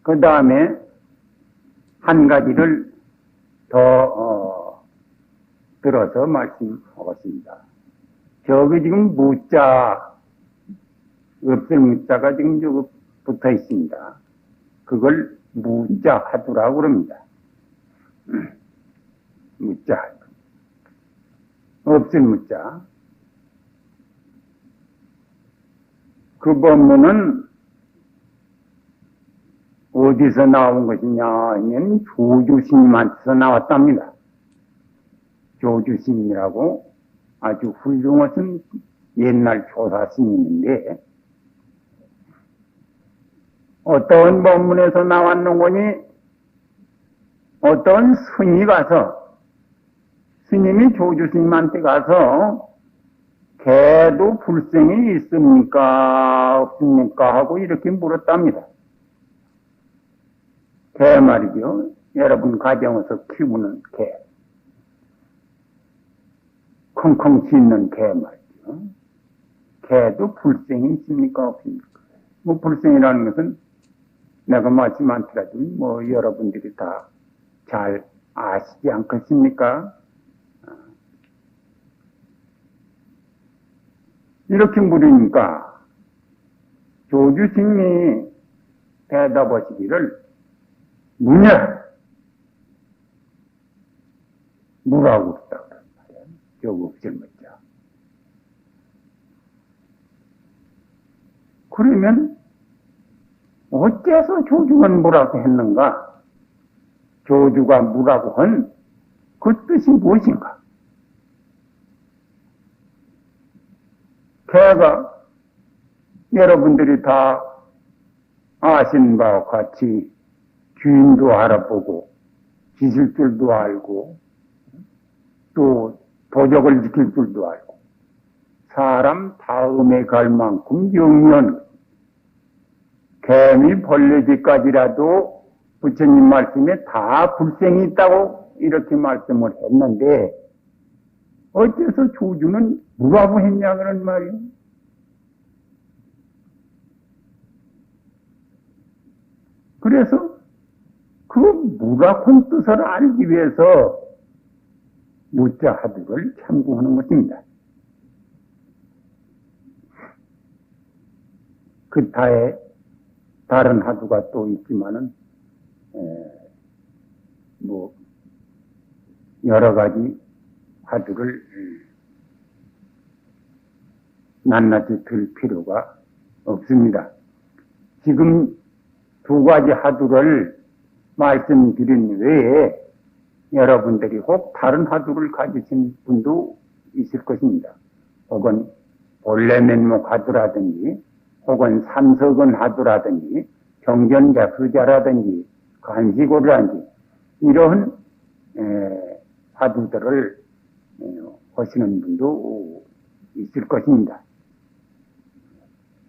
그 다음에 한 가지를 더 들어서 말씀하겠습니다. 저기 지금 무자, 없을 무자가 지금 저기 붙어 있습니다. 그걸 무자하두라고 그럽니다. 무자, 없을 무자. 그 법문은 어디서 나온 것이냐 하면 조주스님한테서 나왔답니다. 조주스님이라고 아주 훌륭하신 옛날 조사스님인데 어떤 법문에서 나왔는 거니 어떤 스님이 가서 스님이 조주스님한테 가서 개도 불생이 있습니까 없습니까 하고 이렇게 물었답니다. 개 말이죠. 여러분 가정에서 키우는 개. 컹컹 짖는 개 말이죠. 개도 불생이 있습니까 없습니까? 뭐 불생이라는 것은 내가 말씀 않더라도 뭐 여러분들이 다 잘 아시지 않겠습니까? 이렇게 물으니까 조주스님이 대답하시기를 무냐? 무라고 그랬다고 그런 말이야. 저거 없을 문자. 그러면 어째서 조주가 무라고 했는가? 조주가 무라고 한 그 뜻이 무엇인가? 개가 여러분들이 다 아신 바와 같이 주인도 알아보고 지킬 줄도 알고 또 도적을 지킬 줄도 알고 사람 다음에 갈 만큼 영리한 개미 벌레지까지라도 부처님 말씀에 다 불생이 있다고 이렇게 말씀을 했는데 어째서 조주는 뭐라고 했냐 그런 말이에요. 그래서 그 무라콘 뜻을 알기 위해서 무자하두를 참고하는 것입니다. 그 타에 다른 하두가 또 있지만은 뭐 여러 가지 하두를 낱낱이 들 필요가 없습니다. 지금 두 가지 하두를 말씀드린 외에 여러분들이 혹 다른 하두를 가지신 분도 있을 것입니다. 혹은 본래면목 하두라든지 혹은 삼석은 하두라든지 경전작수자라든지 간시고라든지 이런 하두들을 하시는 분도 있을 것입니다.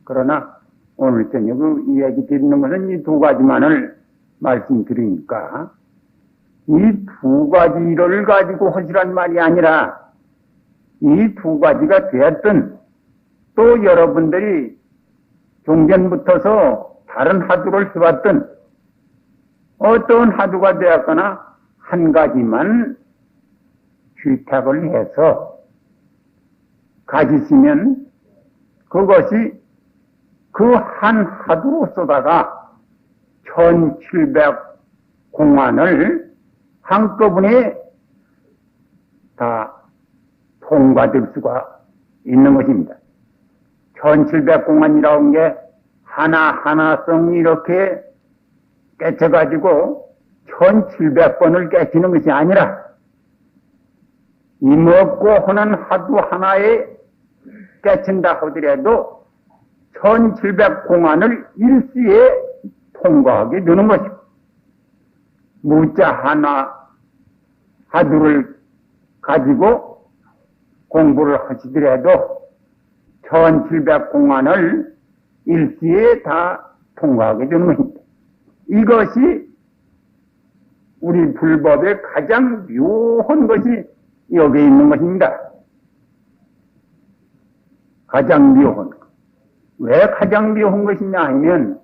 그러나 오늘 저녁 이야기 드리는 것은 이 두 가지만을 말씀드리니까 이 두 가지를 가지고 하시란 말이 아니라 이 두 가지가 되었든 또 여러분들이 종전부터서 다른 하두를 해왔든 어떤 하두가 되었거나 한 가지만 취탁을 해서 가지시면 그것이 그 한 하두로서다가 1700공안을 한꺼번에 다 통과될 수가 있는 것입니다. 1700공안이라는 게 하나하나성 이렇게 깨쳐가지고 1700번을 깨치는 것이 아니라 이먹고 하는 하두 하나에 깨친다 하더라도 1700공안을 일시에 통과하게 되는 것이고 무자 하나 하두를 가지고 공부를 하시더라도 1700공안을 일시에 다 통과하게 되는 것입니다. 이것이 우리 불법의 가장 묘한 것이 여기에 있는 것입니다. 가장 묘한 것. 왜 가장 묘한 것이냐 하면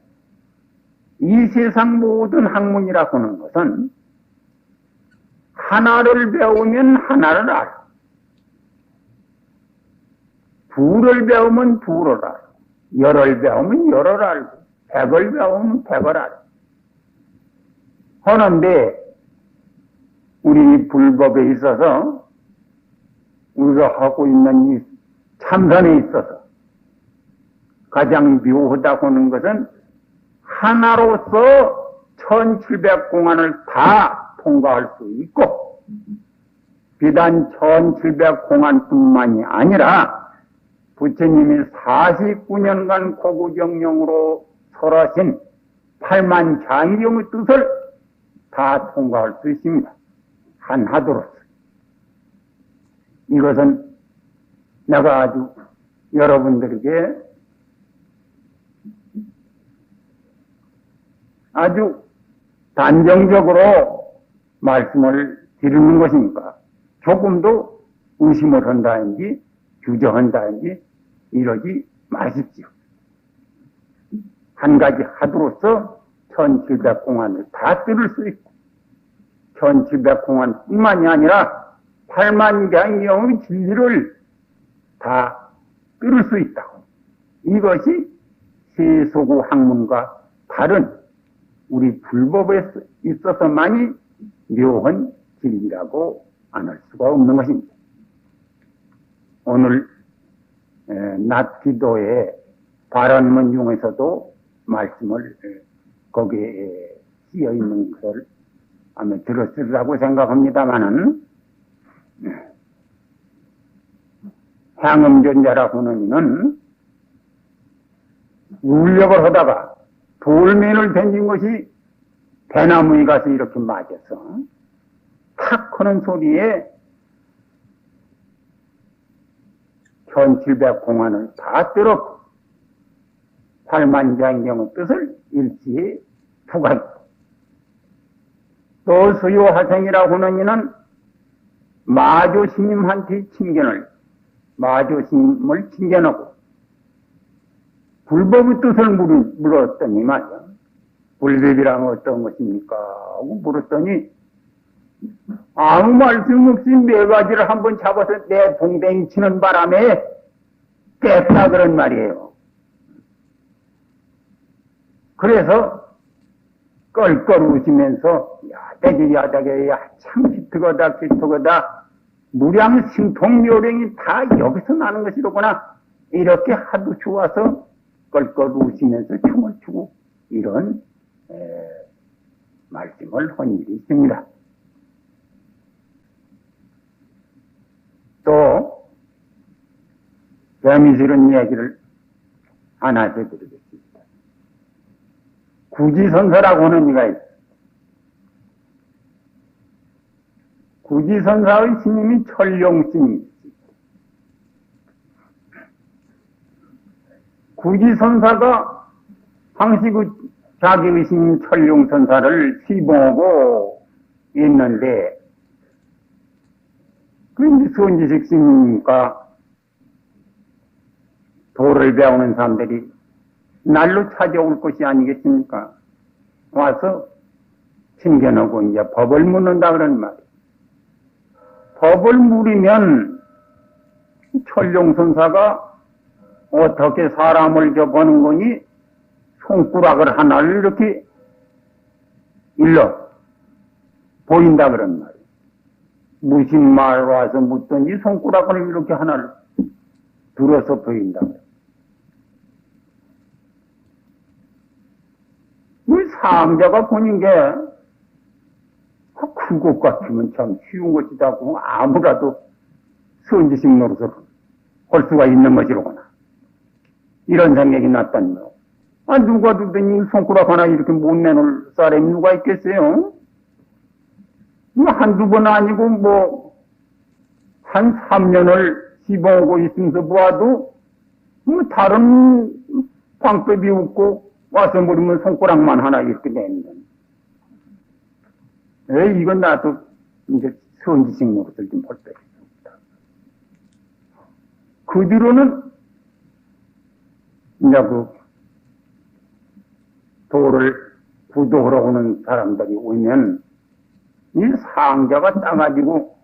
이 세상 모든 학문이라고 하는 것은 하나를 배우면 하나를 알아. 둘을 배우면 둘을 알아. 열을 배우면 열을 알고, 백을 배우면 백을 알아. 하는데, 우리 불법에 있어서, 우리가 하고 있는 이 참선에 있어서, 가장 묘하다고 하는 것은, 하나로서 1700공안을 다 통과할 수 있고, 비단 1700공안뿐만이 아니라, 부처님이 49년간 고구정령으로 설하신 8만 장경의 뜻을 다 통과할 수 있습니다. 한하도로서. 이것은 내가 아주 여러분들에게 아주 단정적으로 말씀을 드리는 것이니까 조금도 의심을 한다든지 규정한다든지 이러지 마십시오. 한 가지 하도로서 1700공안을 다 들을 수 있고 1700공안뿐만이 아니라 8만경의 진리를 다 들을 수 있다고. 이것이 세속의 학문과 다른 우리 불법에 있어서만이 묘한 진리라고 안 할 수가 없는 것입니다. 오늘 낮 기도의 발언문 중에서도 말씀을 거기에 쓰여 있는 것을 아마 들었으리라고 생각합니다만은 향음존자라고 하는 이는 울력을 하다가 돌면을 던진 것이 대나무에 가서 이렇게 맞아서 탁 하는 소리에 1700공안을 다 들었고 8만장경의 뜻을 일치에 부각했고 또 수요화생이라고 하는 이는 마조스님한테 마조스님을 칭견하고 불법의 뜻을 물었더니 말이야. 불법이란 어떤 것입니까? 하고 물었더니 아무 말씀 없이 네 가지를 한번 잡아서 내 동댕이 치는 바람에 깼다 그런 말이에요. 그래서 껄껄 웃으면서 야대기 참 기특하다 무량신통묘령이 다 여기서 나는 것이로구나 이렇게 하도 좋아서 껄껄 웃으면서 춤을 추고 이런 말씀을 한 일이 있습니다. 또 재미있는 이야기를 하나 해드리겠습니다. 구지선사라고 하는 이가 있어요. 구지선사의 스님이 철룡스님이지. 구지선사가 항시 자기의 스님 철룡선사를 시봉하고 있는데 그 수원지식 스님이니까 도를 배우는 사람들이 날로 찾아올 것이 아니겠습니까? 와서 칭견하고 이제 법을 묻는다 그런 말이에요. 법을 물으면 철룡선사가 어떻게 사람을 보는 거니 손가락을 하나를 이렇게 일러 보인다 그런 말이에요. 무슨 말 와서 묻더니 손가락을 이렇게 하나를 들어서 보인다 그래요. 이 상자가 보는 게 그것 같으면 참 쉬운 것이다고 아무라도 선지식 노릇을 할 수가 있는 것이로구나. 이런 생각이 났다니 뭐. 누가 두더니 손가락 하나 이렇게 못 내놓을 사람이 누가 있겠어요? 한두 번 아니고 한 3년을 시봉하고 있으면서 보아도 다른 방법이 없고 와서 물으면 손가락만 하나 이렇게 내는 거예요. 이건 나도 이제 선지식 노릇을 좀 할 때 있습니다. 그 뒤로는 이제 도를 구도하러 오는 사람들이 오면 이 상자가 따가지고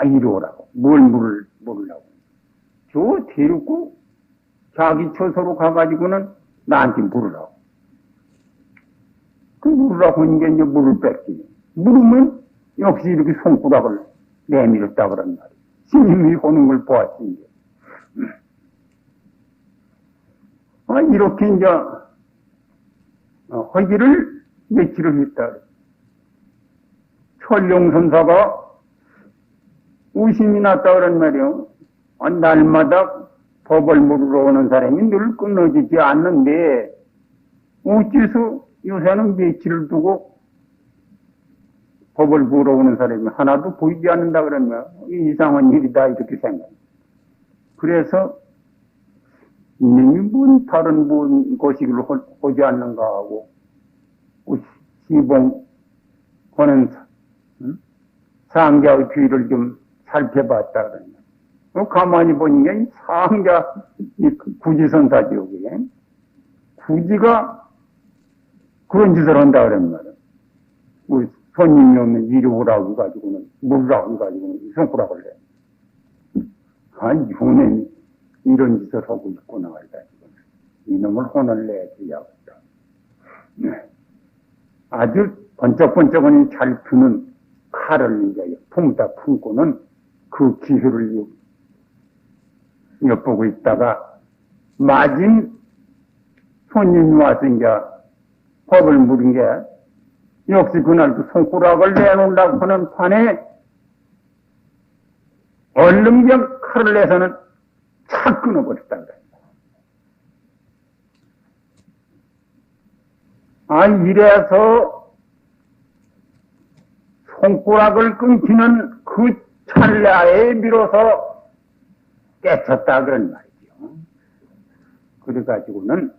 이리 오라고 뭘 물으려고 저 데리고 자기 처소로 가가지고는 나한테 물으라고 그 물으라고 하는 게 이제 물을 뺏기 물으면 역시 이렇게 손가락을 내밀었다 그런 말이에요. 스님이 오는 걸 보았지. 이렇게 이제 허기를 며칠을 했다. 철룡선사가 우심이 났다 그런 말이요. 날마다 법을 물으러 오는 사람이 늘 끊어지지 않는데 어째서 요새는 며칠을 두고 법을 물어오는 사람이 하나도 보이지 않는다 그러면 이상한 일이다 이렇게 생각해요. 그래서 이놈이 뭔 다른 뭔 거시기를 하지 않는가 하고 시봉하는 상자의 뒤를 좀 살펴봤다 그러면 가만히 보니까 상자 구지선사죠. 구지가 그런 짓을 한다 그러는 말이에요. 손님이 오면 이리 오라고 해가지고는, 물으라고 해가지고는 손가락을 내. 이놈이 이런 짓을 하고 있구나, 해가지고. 이놈을 혼을 내줘야겠다. 아주 번쩍번쩍은 잘 드는 칼을 이제 품다 품고는 그 기회를 엿보고 있다가, 마침 손님이 와서 이제 법을 물은 게, 역시 그날 그 손가락을 내놓으려고 하는 판에 얼른 그냥 칼을 내서는 착 끊어버렸다 그래. 이래서 손가락을 끊기는 그 찰나에 비로소 깨쳤다 그런 말이죠. 그래가지고는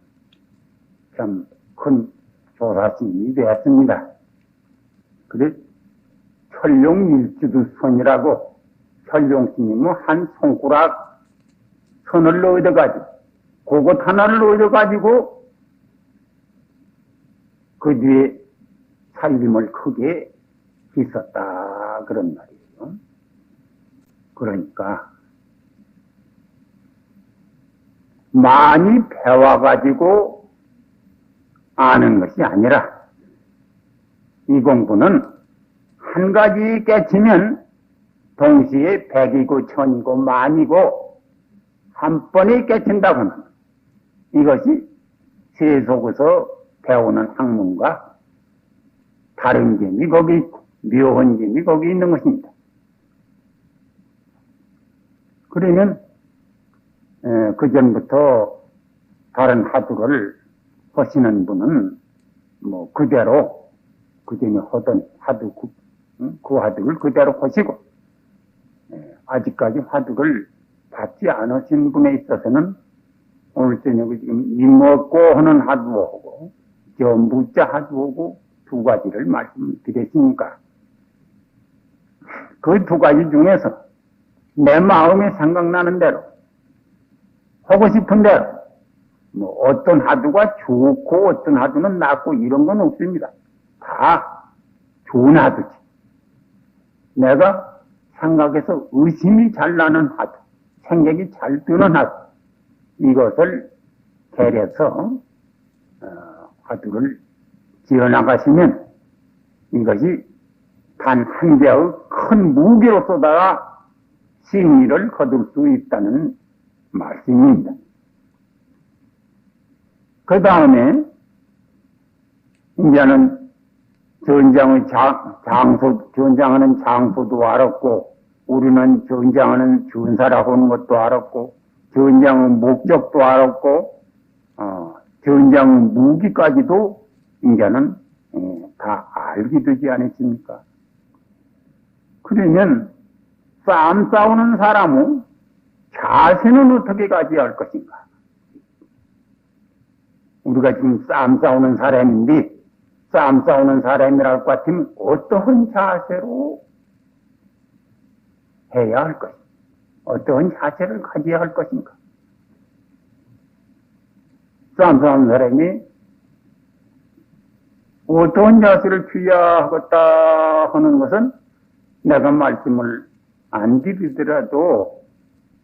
참 큰 조사심이 되었습니다. 그래, 철룡일주두선이라고 철룡스님은 한 손가락 선을 넣어가지고, 그것 하나를 넣어가지고, 그 뒤에 살림을 크게 했었다, 그런 말이에요. 그러니까, 많이 배워가지고 아는 것이 아니라, 이 공부는 한 가지 깨치면 동시에 백이고 천이고 만이고 한 번에 깨친다고 하면 이것이 세속에서 배우는 학문과 다른 점이 거기 있고 묘한 점이 거기 있는 것입니다. 그러면 그 전부터 다른 하두를 하시는 분은 뭐 그대로 그 전에 하던 하두 그 하두를 그대로 하시고 아직까지 하두를 받지 않으신 분에 있어서는 오늘 저녁에 지금 이먹고 하는 하두하고 전부자 하두하고 두 가지를 말씀드렸으니까 그 두 가지 중에서 내 마음에 생각나는 대로 하고 싶은 대로 뭐 어떤 하두가 좋고 어떤 하두는 나쁘고 이런 건 없습니다. 다 좋은 하두지. 내가 생각해서 의심이 잘 나는 하두, 생각이 잘 드는 하두, 이것을 계려서 하두를 지어나가시면 이것이 단 한 개의 큰 무기로서다가 승리를 거둘 수 있다는 말씀입니다. 그 다음에 이제는 전장의 전장하는 장소도 알았고, 우리는 전장하는 전사라고 하는 것도 알았고, 전장의 목적도 알았고, 전장의 무기까지도 이제는 다 알게 되지 않았습니까? 그러면 싸움 싸우는 사람은 자세는 어떻게 가져야 할 것인가? 우리가 지금 싸움 싸우는 사람인데, 싸움 싸우는 사람이랄 것 같으면 어떠한 자세로 해야 할 것인가? 어떠한 자세를 가져야 할 것인가? 싸움 싸우는 사람이 어떤 자세를 취해야 하겠다 하는 것은 내가 말씀을 안 드리더라도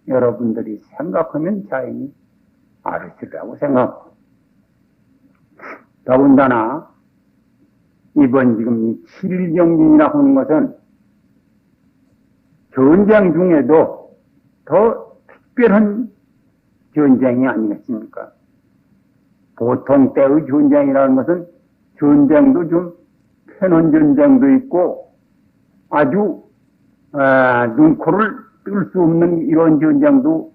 여러분들이 생각하면 자연히 알으시라고 생각합니다. 더군다나 이번 지금 이 7일 경진이라고 하는 것은 전쟁 중에도 더 특별한 전쟁이 아니겠습니까? 보통 때의 전쟁이라는 것은 전쟁도 좀 편한 전쟁도 있고 아주 눈코를 뜰 수 없는 이런 전쟁도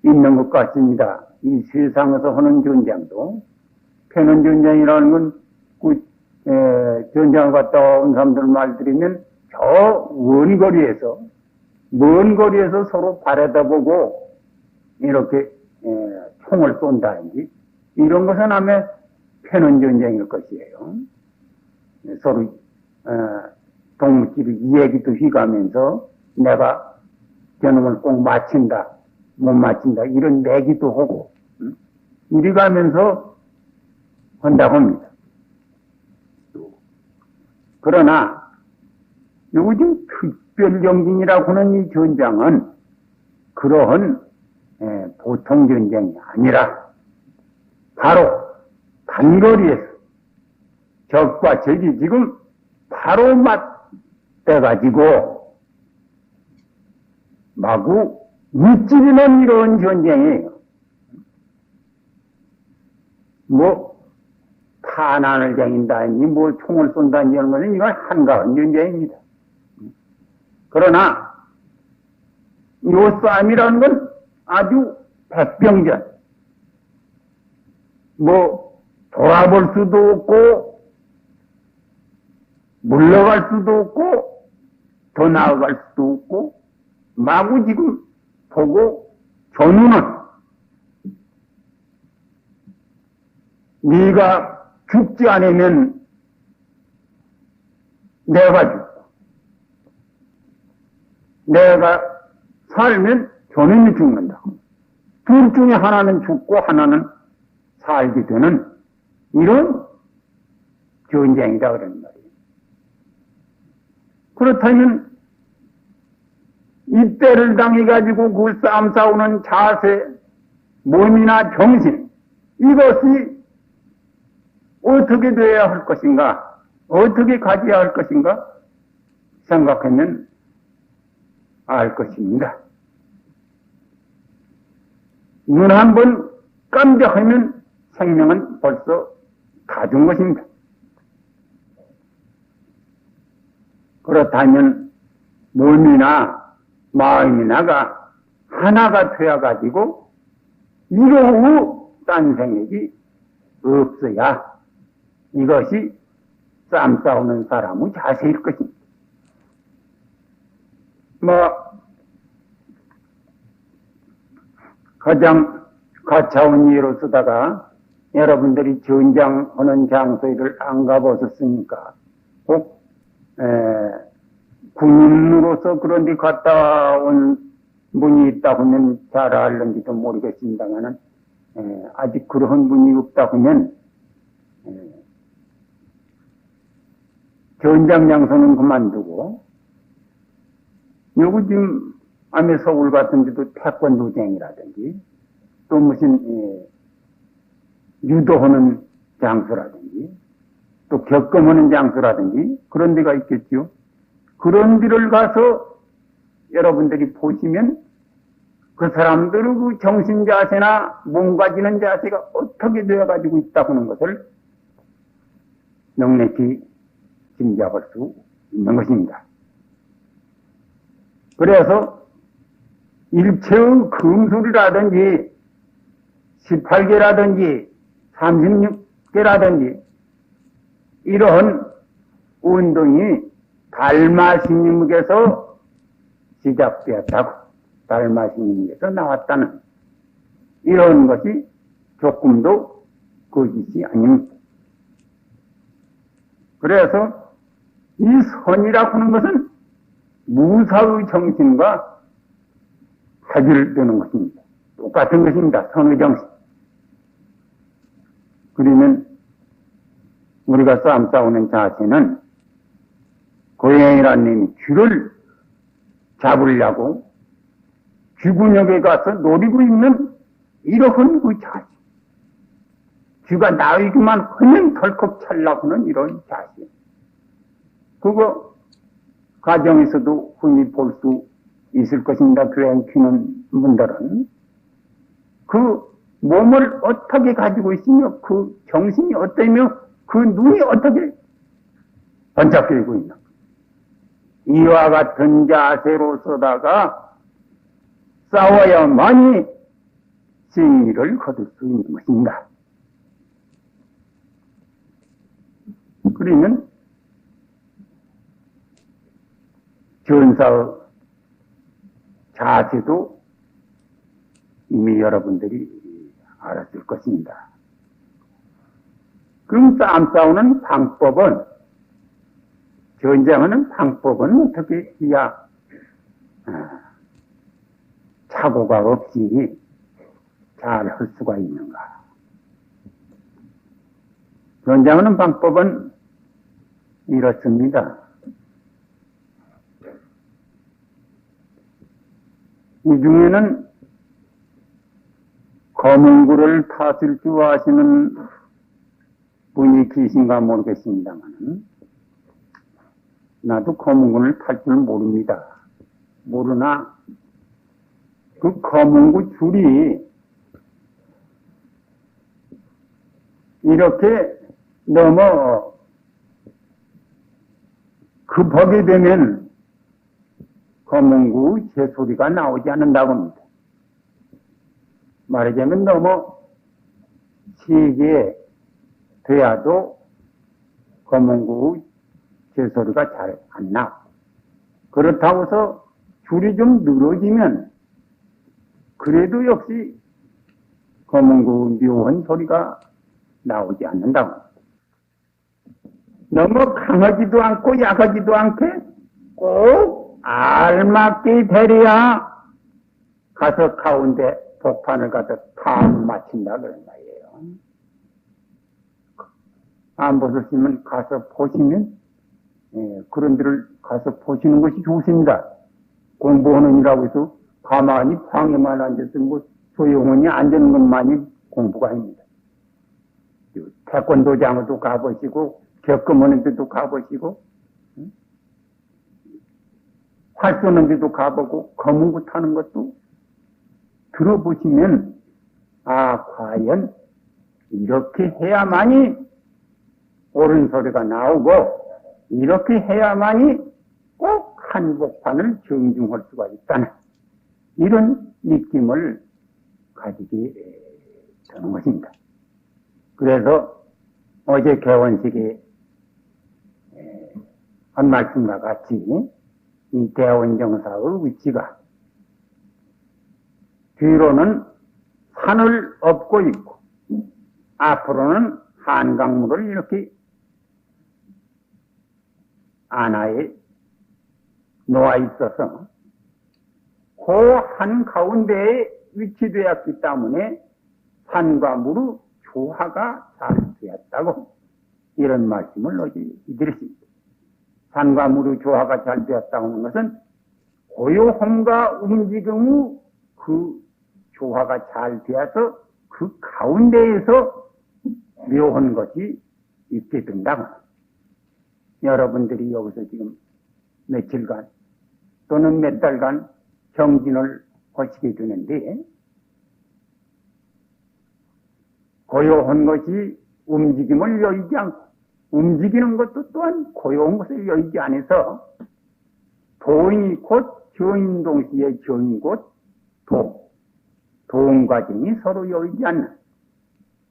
있는 것 같습니다. 이 세상에서 하는 전쟁도 편한 전쟁이라는 건 그 전쟁을 갔다 온 사람들 말 들으면 저 먼 거리에서 서로 바라다보고 이렇게 총을 쏜다든지 이런 것은 아마 편한 전쟁일 것이에요. 서로 동무끼리 이야기도 휘가면서 내가 저놈을 꼭 맞힌다, 못 맞힌다 이런 내기도 하고 이리 가면서 한다고 합니다. 그러나 요즘 특별경진이라고 하는 이 전장은 그러한 보통 전쟁이 아니라 바로 단거리에서 적과 적이 지금 바로 맞대가지고 마구 무찌르는 이런 전쟁이에요. 뭐 탄환을 쟁인다니 뭐 총을 쏜다니 이런 것은 이건 한가한 전쟁입니다. 그러나 요 싸움이라는 건 아주 백병전 뭐 돌아볼 수도 없고 물러갈 수도 없고 더 나아갈 수도 없고 마구 지금 보고 전우는 네가 죽지 않으면 내가 죽고 내가 살면 전우는 죽는다. 둘 중에 하나는 죽고 하나는 살게 되는 이런 전쟁이다 그러는 말이에요. 그렇다면 이때를 당해가지고 그 싸움 싸우는 자세, 몸이나 정신 이것이 어떻게 돼야 할 것인가, 어떻게 가져야 할 것인가 생각하면 알 것입니다. 눈 한 번 깜짝하면 생명은 벌써 가진 것입니다. 그렇다면 몸이나 마음이나가 하나가 되어가지고 이러후 딴 생각이 없어야 이것이 싸움 싸우는 사람의 자세일 것입니다. 가장 가차운 예로 쓰다가 여러분들이 전장하는 장소를 안 가보셨으니까 꼭 군인으로서 그런 데 갔다 온 분이 있다고 하면 잘 알는지도 모르겠습니다만 아직 그런 분이 없다고 하면 전장 장소는 그만두고 요즘 아메 서울 같은 데도 태권도쟁이라든지 또 무슨 유도하는 장소라든지 또 격금하는 장소라든지 그런 데가 있겠죠. 그런 데를 가서 여러분들이 보시면 그 사람들의 그 정신 자세나 몸 가지는 자세가 어떻게 되어가지고 있다고 하는 것을 넉넉히 짐작할 수 있는 것입니다. 그래서 일체의 금술이라든지 18개라든지 36개라든지 이러한 운동이 달마스님께서 시작되었다고 달마스님께서 나왔다는 이런 것이 조금도 거짓이 아닙니다. 그래서 이 선이라고 하는 것은 무사의 정신과 해결되는 것입니다. 똑같은 것입니다. 선의 정신. 그러면 우리가 싸우는 자세는 고양이라는 놈이 쥐를 잡으려고 쥐구녕에 가서 노리고 있는 이러한 그 자세. 쥐가 나이기만 하면 덜컥 찰라고는 이런 자세. 그거 가정에서도 흔히 볼 수 있을 것입니다. 교양 키우는 분들은. 그 몸을 어떻게 가지고 있으며 그 정신이 어떠며 그 눈이 어떻게 번쩍거리고 있나. 이와 같은 자세로서다가 싸워야만이 승리를 거둘 수 있는 것입니다. 그러면 전사의 자세도 이미 여러분들이 알았을 것입니다. 그럼 싸우는 방법은, 전쟁하는 방법은 어떻게 해야 착오가 없이 잘 할 수가 있는가. 전쟁하는 방법은 이렇습니다. 이 중에는 검은구를 탔을 줄 아시는 분이 계신가 모르겠습니다만, 나도 검은구를 탈 줄 모릅니다. 모르나 그 검은구 줄이 이렇게 넘어 급하게 되면 검은구 새소리가 나오지 않는다고 합니다. 말하자면 너무 시게 돼야도 검은구 새소리가 잘 안 나. 그렇다고 해서 줄이 좀 늘어지면 그래도 역시 검은구 묘한 소리가 나오지 않는다고. 너무 강하지도 않고 약하지도 않게 꼭 알맞게 되려야 가서 가운데 복판을 가서 다 맞춘다 그런 말이에요. 안 보셨으면 가서 보시면, 그런 데를 가서 보시는 것이 좋습니다. 공부하는 이라고 해서 가만히 방에만 앉아서 뭐 소용원이 앉는 것만이 공부가 아닙니다. 태권도장도 가보시고, 격금하는 데도 가보시고, 활 쏘는 데도 가보고, 검은구 타는 것도 들어보시면, 아, 과연 이렇게 해야만이 옳은 소리가 나오고, 이렇게 해야만이 꼭 한복판을 정중할 수가 있다는 이런 느낌을 가지게 되는 것입니다. 그래서 어제 개원식에 한 말씀과 같이 이 대원정사의 위치가 뒤로는 산을 업고 있고 앞으로는 한강물을 이렇게 안하에 놓아 있어서 그 한가운데에 위치되었기 때문에 산과 물의 조화가 잘 되었다고 이런 말씀을 어제 드렸습니다. 산과 물의 조화가 잘 되었다고 하는 것은 고요함과 움직임의 그 조화가 잘 되어서 그 가운데에서 묘한 것이 있게 된다고. 여러분들이 여기서 지금 며칠간 또는 몇 달간 정진을 하시게 되는데 고요한 것이 움직임을 여의지 않고 움직이는 것도 또한 고요한 것을 여의지 않아서 도인이 곧 정인 동시에 정이 곧 도움과정이 서로 여의지 않는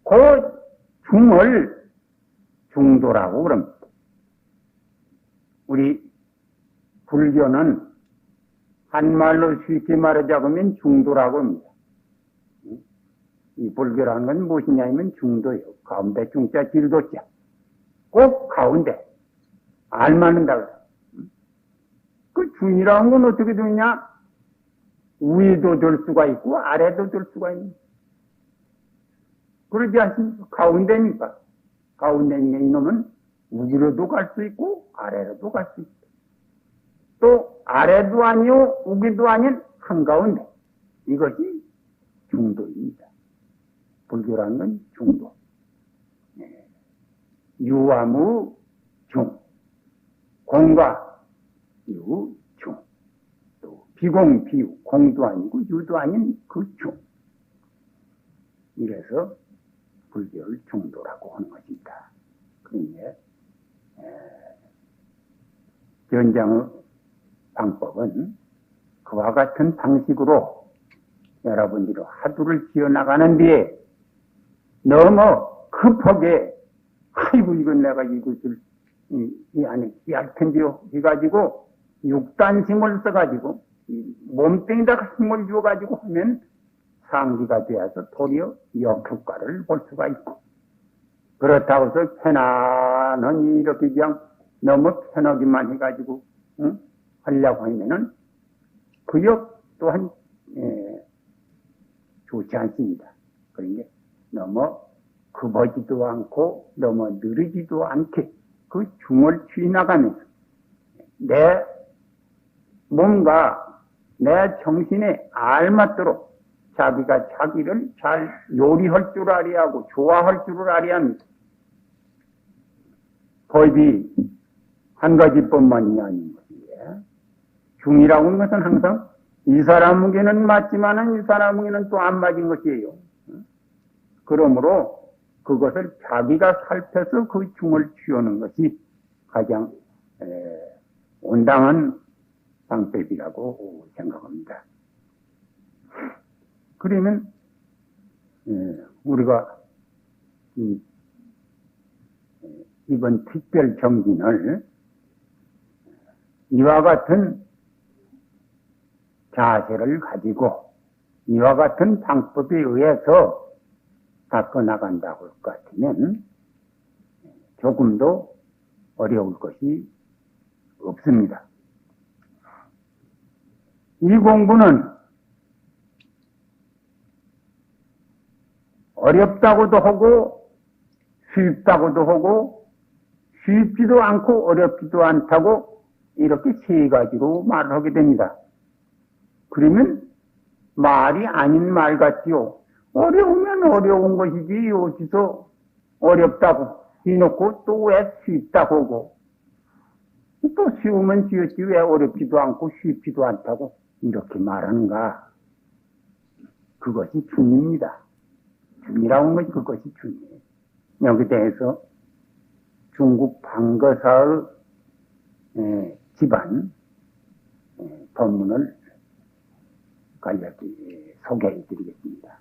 그 중을 중도라고 그럽니다. 우리 불교는 한말로 쉽게 말하자고 하면 중도라고 합니다. 이 불교라는 건 무엇이냐면 중도예요. 가운데 중자 질도자. 꼭 가운데. 알맞는다. 그 중이라는 건 어떻게 되냐? 위도 될 수가 있고 아래도 될 수가 있는. 그러지 않습니까? 가운데니까. 가운데 있는 이놈은 우기로도 갈 수 있고 아래로도 갈 수 있고 또 아래도 아니요 우기도 아닌 한가운데 이것이 중도입니다. 불교라는 건 중도. 유와무 중, 공과 유 중, 또 비공 비유, 공도 아니고 유도 아닌 그 중. 이래서 불교를 중도라고 하는 것입니다. 그런데 견장의 방법은 그와 같은 방식으로 여러분들이 화두를 지어나가는 뒤에 너무 급하게 아이고 이건 내가 이것을 이 안에 할 텐데요 해가지고 육단심을 써가지고 몸뚱이다가 힘을 주어가지고 하면 상기가 되어서 도리어 역효과를 볼 수가 있고 그렇다고 해서 편안하니 이렇게 그냥 너무 편하기만 해가지고 하려고 하면은 그 역 또한 좋지 않습니다. 그러니까 너무 급하지도 않고 너무 느리지도 않게 그 중을 취나가면서 내 몸과 내 정신에 알맞도록 자기가 자기를 잘 요리할 줄 알아야 하고 좋아할 줄을 알아야 합니다. 법이 한 가지뿐만이 아닌 것이에요. 중이라고 하는 것은 항상 이 사람에게는 맞지만은 이 사람에게는 또 안 맞은 것이에요. 그러므로 그것을 자기가 살펴서 그 중을 취하는 것이 가장 온당한 방법이라고 생각합니다. 그러면 우리가 이번 특별 정진을 이와 같은 자세를 가지고 이와 같은 방법에 의해서 바꿔나간다고 할 것 같으면 조금도 어려울 것이 없습니다. 이 공부는 어렵다고도 하고 쉽다고도 하고 쉽지도 않고 어렵지도 않다고 이렇게 세 가지로 말을 하게 됩니다. 그러면 말이 아닌 말 같지요. 어려우면 어려운 것이지 어디서 어렵다고 해놓고 또 왜 쉽다고 하고 또 쉬우면 쉬웠지 왜 어렵지도 않고 쉽지도 않다고 이렇게 말하는가. 그것이 중입니다. 중이라고 하는 것이 그것이 중이에요. 여기 대해서 중국 방거사의 집안 법문을 간략히 소개해 드리겠습니다.